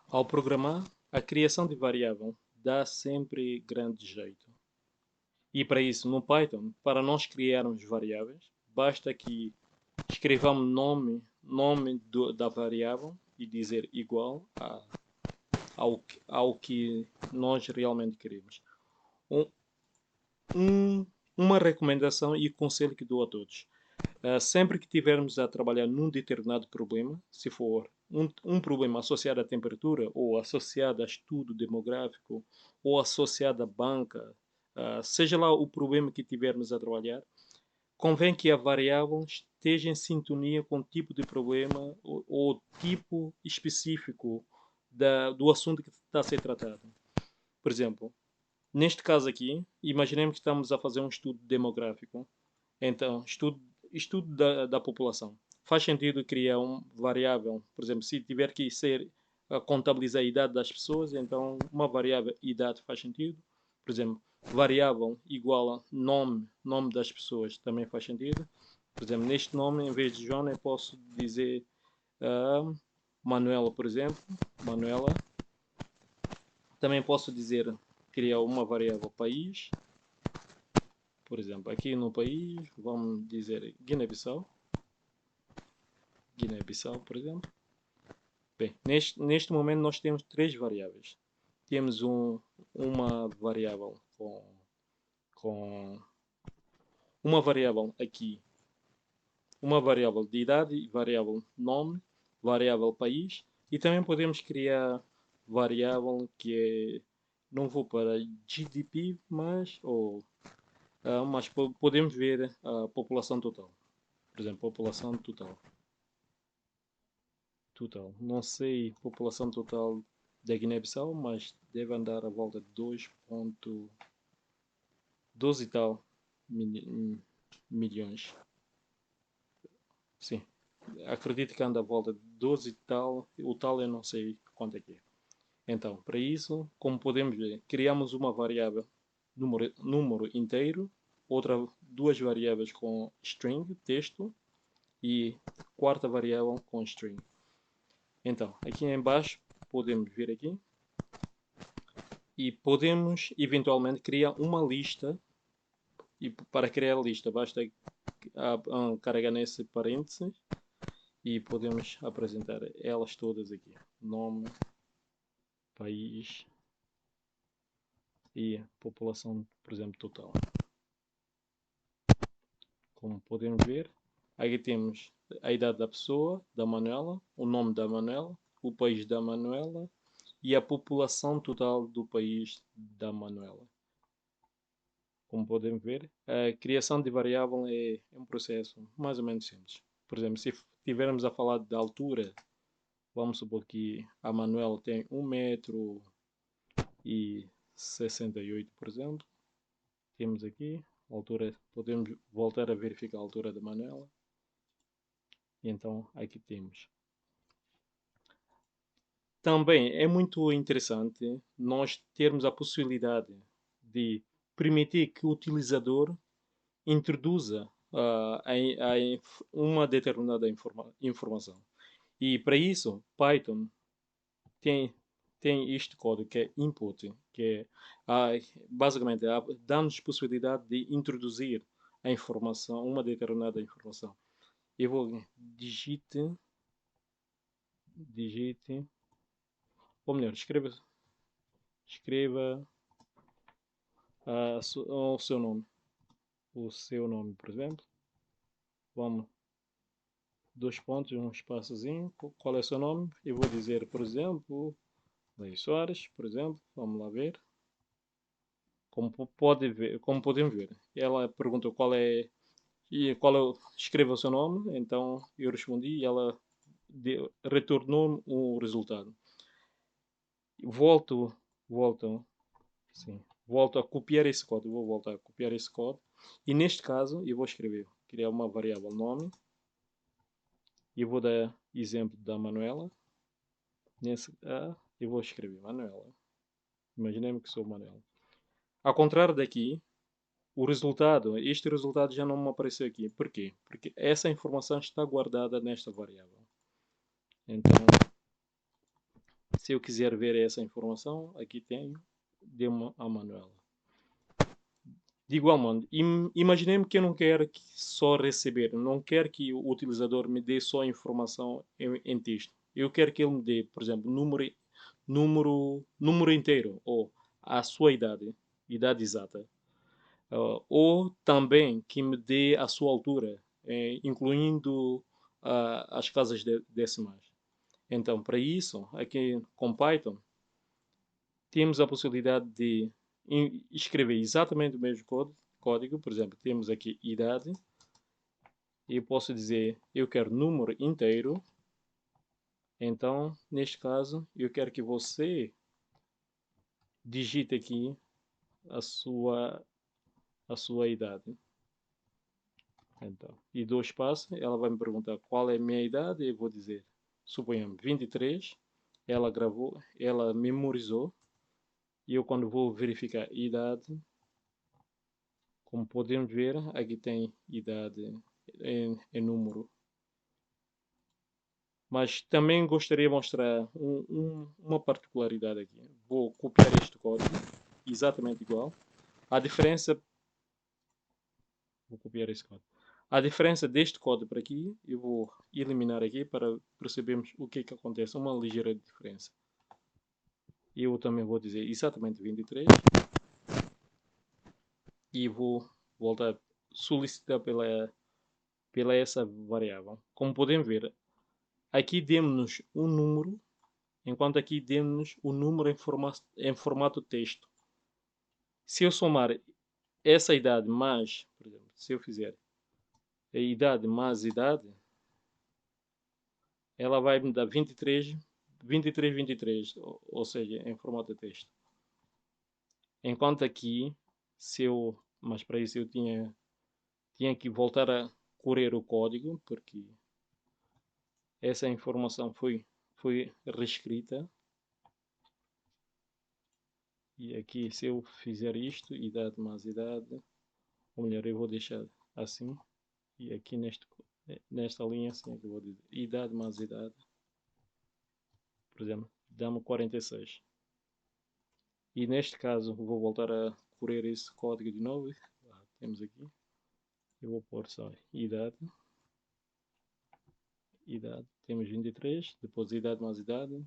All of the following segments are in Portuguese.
Ao programar, a criação de variável dá sempre grande jeito. E para isso, no Python, para nós criarmos variáveis, basta que escrevamos da variável e dizer igual ao que nós realmente queremos. Um, uma recomendação e conselho que dou a todos. Sempre que tivermos a trabalhar num determinado problema, se for um problema associado à temperatura, ou associado a estudo demográfico, ou associado à banca, seja lá o problema que tivermos a trabalhar, convém que a variável esteja em sintonia com o tipo de problema ou tipo específico do assunto que está a ser tratado. Por exemplo, neste caso aqui, imaginemos que estamos a fazer um estudo demográfico. Então, estudo da população. Faz sentido criar um variável, por exemplo, se tiver que ser a contabilizar a idade das pessoas, então uma variável idade faz sentido. Por exemplo, variável igual a nome das pessoas também faz sentido. Por exemplo, neste nome, em vez de João, eu posso dizer Manuela, por exemplo. Manuela. Também posso dizer, criar uma variável país. Por exemplo, aqui no país, vamos dizer Guiné-Bissau. Guiné-Bissau, por exemplo. Bem, neste momento nós temos três variáveis. Temos uma variável com uma variável aqui, uma variável de idade, variável nome, variável país, e também podemos criar variável que é, não vou para GDP, mas podemos ver a população total. Por exemplo, população total. Total. Não sei população total da Guiné-Bissau, mas deve andar à volta de 2,12 e tal milhões. Sim. Acredito que anda à volta de 12 e tal. O tal eu não sei quanto é que é. Então, para isso, como podemos ver, criamos uma variável número inteiro, duas variáveis com string, texto, e quarta variável com string. Então, aqui em baixo, podemos ver aqui, e podemos eventualmente criar uma lista. E para criar a lista basta carregar nesse parênteses e podemos apresentar elas todas aqui: nome, país e população, por exemplo, total. Como podemos ver, aqui temos a idade da pessoa, da Manuela, o nome da Manuela, o país da Manuela e a população total do país da Manuela. Como podem ver, a criação de variável é um processo mais ou menos simples. Por exemplo, se estivermos a falar da altura, vamos supor que a Manuela tem 1,68 m, por exemplo. Temos aqui a altura, podemos voltar a verificar a altura da Manuela. E então aqui temos. Também é muito interessante nós termos a possibilidade de permitir que o utilizador introduza uma determinada informação. E para isso, Python tem, tem este código que é input, que é basicamente dá-nos possibilidade de introduzir a informação, uma determinada informação. Eu vou digite, ou melhor, escreva o seu nome. O seu nome, por exemplo. Vamos, dois pontos, um espaçozinho. Qual é o seu nome? Eu vou dizer, por exemplo, Lei Soares, por exemplo. Vamos lá ver. Como podem ver, ela perguntou escreva o seu nome, então eu respondi e ela retornou o resultado. Volto, volto, sim, volto a copiar esse código, vou voltar a copiar esse código e neste caso eu vou criar uma variável nome e eu vou dar exemplo da Manuela. Eu vou escrever Manuela. Imaginemos que sou Manuela. Ao contrário daqui, este resultado já não me apareceu aqui. Por quê? Porque essa informação está guardada nesta variável. Então, Se eu quiser ver essa informação, aqui tenho, dê-me a Manuela. De igual modo, imaginemos que eu não quero só receber, não quero que o utilizador me dê só informação em texto. Eu quero que ele me dê, por exemplo, número inteiro, ou a sua idade exata. Ou também que me dê a sua altura, incluindo as casas decimais. Então, para isso, aqui com Python, temos a possibilidade de escrever exatamente o mesmo código. Por exemplo, temos aqui idade. E eu posso dizer, eu quero número inteiro. Então, neste caso, eu quero que você digite aqui a sua idade. Então, e dou espaço, ela vai me perguntar qual é a minha idade, e eu vou dizer, suponhamos, 23. Ela gravou, ela memorizou, e eu quando vou verificar a idade, como podemos ver, aqui tem idade em número. Mas também gostaria de mostrar uma particularidade aqui. Vou copiar este código, exatamente igual. A diferença... Vou copiar este código. A diferença deste código para aqui, eu vou eliminar aqui para percebermos o que acontece. Uma ligeira diferença. Eu também vou dizer exatamente 23. E vou voltar a solicitar pela essa variável. Como podem ver, aqui demos-nos um número, enquanto aqui demos-nos o número em formato texto. Se eu somar essa idade mais, por exemplo, se eu fizer a idade mais idade, ela vai me dar 23, 23, 23, ou seja, em formato de texto. Enquanto aqui, mas para isso eu tinha que voltar a correr o código, porque essa informação foi reescrita. E aqui, se eu fizer isto, idade mais idade, ou melhor, eu vou deixar assim. E aqui nesta linha, assim, eu vou dizer idade mais idade. Por exemplo, dá-me 46. E neste caso, vou voltar a correr esse código de novo. Temos aqui. Eu vou pôr só idade. Idade. Temos 23. Depois idade mais idade.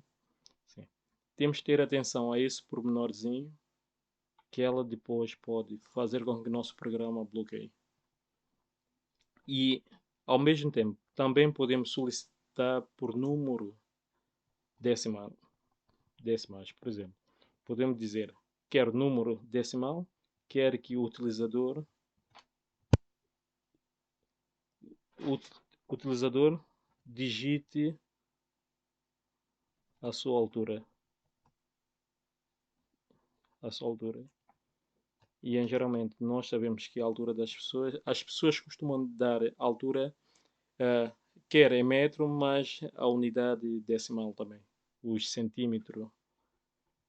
Sim. Temos que ter atenção a esse pormenorzinho, que ela depois pode fazer com que o nosso programa bloqueie. E, ao mesmo tempo, também podemos solicitar por número decimais. Por exemplo, podemos dizer, quer número decimal, quer que o utilizador digite a sua altura. E geralmente nós sabemos que a altura das pessoas, as pessoas costumam dar altura, quer em metro, mas a unidade decimal também, os centímetros.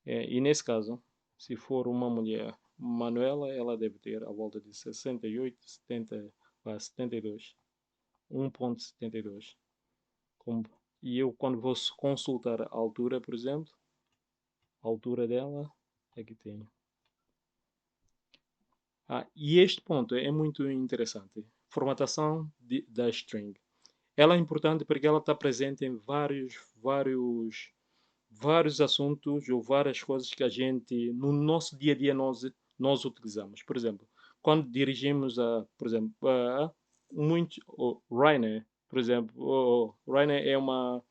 E nesse caso, se for uma mulher, Manuela, ela deve ter a volta de 68, 70, 72. 1.72. E eu, quando vou consultar a altura, por exemplo, a altura dela, aqui tenho. E este ponto é muito interessante. Formatação da string. Ela é importante porque ela está presente em vários assuntos ou várias coisas que a gente, no nosso dia a dia, nós utilizamos. Por exemplo, quando dirigimos por exemplo, o Ryanair, por exemplo, o Ryanair é uma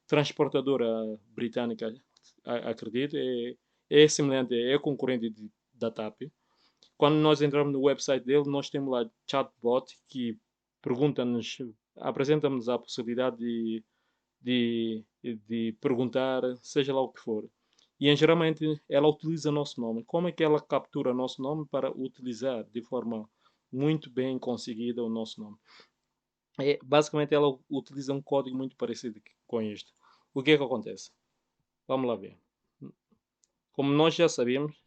transportadora britânica, acredito, é semelhante, é concorrente da TAP. Quando nós entramos no website dele, nós temos lá chatbot que pergunta-nos, apresenta-nos a possibilidade de perguntar, seja lá o que for. E geralmente ela utiliza o nosso nome. Como é que ela captura o nosso nome para utilizar de forma muito bem conseguida o nosso nome? Basicamente ela utiliza um código muito parecido com este. O que é que acontece? Vamos lá ver. Como nós já sabemos,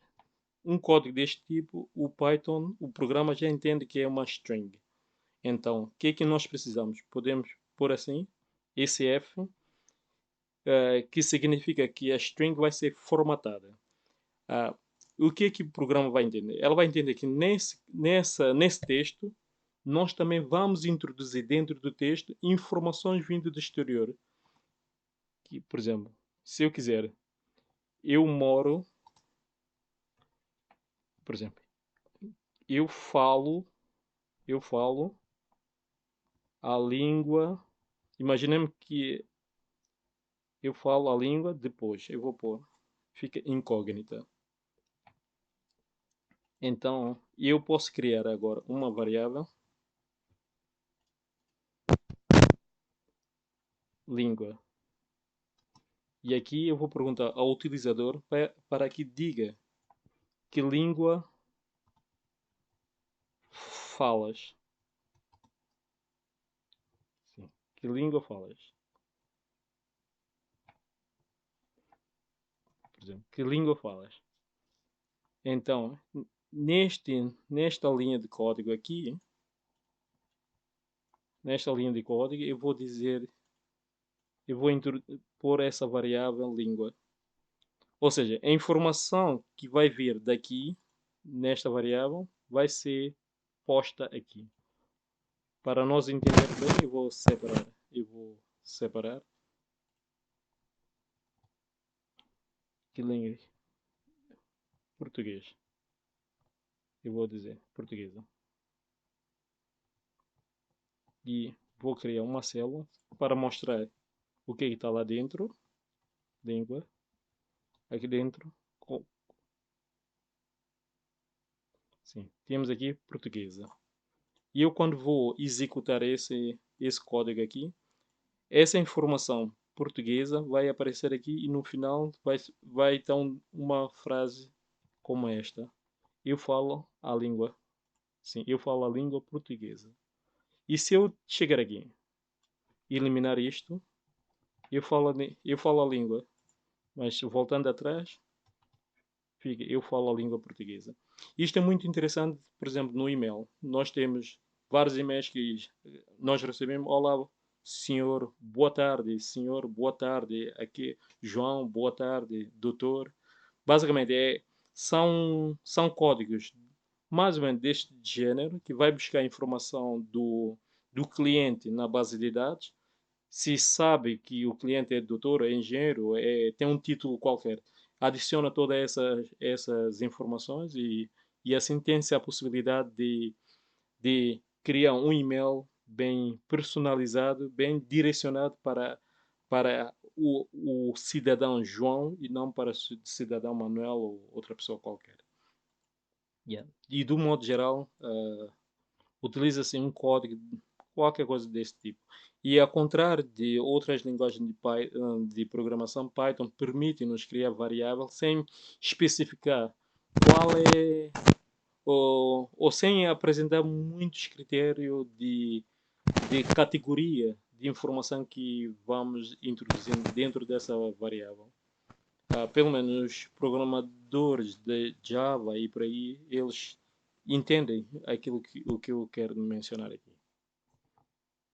um código deste tipo, o Python, o programa já entende que é uma string. Então, o que é que nós precisamos? Podemos pôr assim, esse F, que significa que a string vai ser formatada. Ah, o que o programa vai entender? Ela vai entender que nesse texto, nós também vamos introduzir dentro do texto informações vindo do exterior. Que, por exemplo, se eu quiser, eu moro, por exemplo, eu falo, eu falo a língua. Imaginemos que eu falo a língua, depois eu vou pôr, fica incógnita. Então, eu posso criar agora uma variável língua. E aqui eu vou perguntar ao utilizador para que diga que língua falas. Sim. Que língua falas? Por exemplo, que língua falas? Então, nesta linha de código aqui, eu vou dizer, eu vou pôr essa variável língua. Ou seja, a informação que vai vir daqui, nesta variável, vai ser posta aqui. Para nós entender bem, eu vou separar. Que língua? Português. Eu vou dizer portuguesa. E vou criar uma célula para mostrar o que está lá dentro. Língua. Aqui dentro. Sim, temos aqui portuguesa. E eu quando vou executar esse código aqui, essa informação portuguesa vai aparecer aqui e no final vai então uma frase como esta. Eu falo a língua. Sim, eu falo a língua portuguesa. E se eu chegar aqui e eliminar isto, eu falo a língua. Mas voltando atrás, fica, eu falo a língua portuguesa. Isto é muito interessante, por exemplo, no e-mail. Nós temos vários e-mails que nós recebemos. Olá, senhor, boa tarde. Senhor, boa tarde. Aqui, João, boa tarde. Doutor. Basicamente, são códigos mais ou menos deste gênero que vai buscar informação do cliente na base de dados. Se sabe que o cliente é doutor, é engenheiro, tem um título qualquer, adiciona todas essas informações e assim tem-se a possibilidade de criar um e-mail bem personalizado, bem direcionado para o cidadão João e não para o cidadão Manuel ou outra pessoa qualquer. Yeah. E do modo geral, utiliza-se um código, qualquer coisa desse tipo. E ao contrário de outras linguagens de programação, Python permite-nos criar variável sem especificar qual é, ou sem apresentar muitos critérios de categoria de informação que vamos introduzindo dentro dessa variável. Pelo menos os programadores de Java e por aí, eles entendem o que eu quero mencionar aqui.